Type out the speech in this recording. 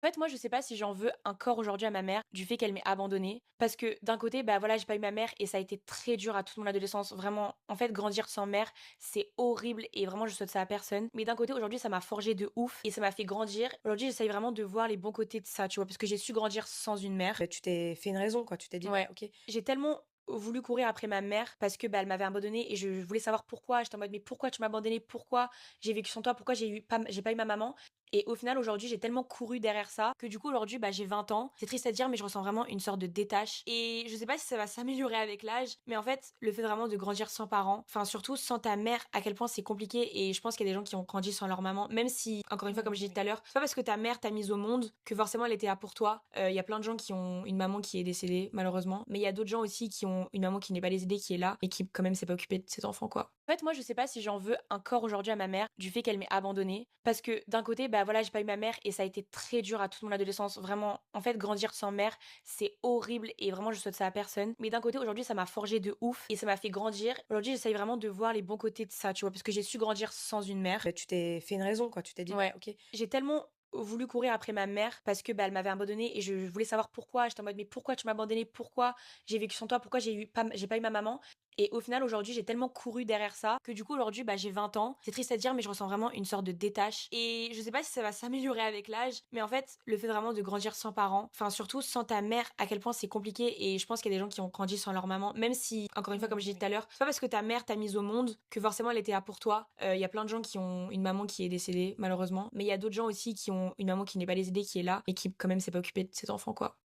En fait, moi, je sais pas si j'en veux encore aujourd'hui à ma mère du fait qu'elle m'ait abandonnée. Parce que d'un côté, bah voilà, j'ai pas eu ma mère et ça a été très dur à toute mon adolescence. Vraiment, en fait, grandir sans mère, c'est horrible et vraiment, je souhaite ça à personne. Mais d'un côté, aujourd'hui, ça m'a forgé de ouf et ça m'a fait grandir. Aujourd'hui, j'essaye vraiment de voir les bons côtés de ça, tu vois, parce que j'ai su grandir sans une mère. Bah, tu t'es fait une raison, quoi. Tu t'es dit: «Ouais, Ouais, OK». j'ai tellement voulu courir après ma mère parce que bah elle m'avait abandonnée et je voulais savoir pourquoi. J'étais en mode mais pourquoi tu m'as abandonnée? Pourquoi j'ai vécu sans toi? Pourquoi j'ai pas eu ma maman? Et au final aujourd'hui j'ai tellement couru derrière ça que du coup aujourd'hui bah j'ai 20 ans. C'est triste à dire mais je ressens vraiment une sorte de détache et je sais pas si ça va s'améliorer avec l'âge mais en fait le fait vraiment de grandir sans parents, enfin surtout sans ta mère à quel point c'est compliqué et je pense qu'il y a des gens qui ont grandi sans leur maman même si encore une fois comme je disais tout à l'heure, c'est pas parce que ta mère t'a mise au monde que forcément elle était là pour toi. Il y a plein de gens qui ont une maman qui est décédée malheureusement mais il y a d'autres gens aussi qui ont une maman qui n'est pas décédée qui est là et qui quand même s'est pas occupée de ses enfants quoi. En fait, moi, je sais pas si j'en veux encore aujourd'hui à ma mère du fait qu'elle m'ait abandonnée. Parce que d'un côté, bah voilà, j'ai pas eu ma mère et ça a été très dur à toute mon adolescence. Vraiment, en fait, grandir sans mère, c'est horrible et vraiment, je souhaite ça à personne. Mais d'un côté, aujourd'hui, ça m'a forgé de ouf et ça m'a fait grandir. Aujourd'hui, j'essaye vraiment de voir les bons côtés de ça, tu vois, parce que j'ai su grandir sans une mère. Bah, tu t'es fait une raison, quoi. Tu t'es dit: «Ouais, Ouais, OK». j'ai tellement voulu courir après ma mère parce que bah elle m'avait abandonnée et je voulais savoir pourquoi. J'étais en mode mais pourquoi tu m'as abandonnée? Pourquoi j'ai vécu sans toi? Pourquoi j'ai pas eu ma maman? Et au final aujourd'hui j'ai tellement couru derrière ça que du coup aujourd'hui bah j'ai 20 ans. C'est triste à dire mais je ressens vraiment une sorte de détache et je sais pas si ça va s'améliorer avec l'âge mais en fait le fait vraiment de grandir sans parents, enfin surtout sans ta mère à quel point c'est compliqué et je pense qu'il y a des gens qui ont grandi sans leur maman même si encore une fois comme je disais tout à l'heure, c'est pas parce que ta mère t'a mise au monde que forcément elle était là pour toi. Il y a plein de gens qui ont une maman qui est décédée malheureusement mais il y a d'autres gens aussi qui ont une maman qui n'est pas décédée qui est là et qui quand même s'est pas occupée de ses enfants quoi.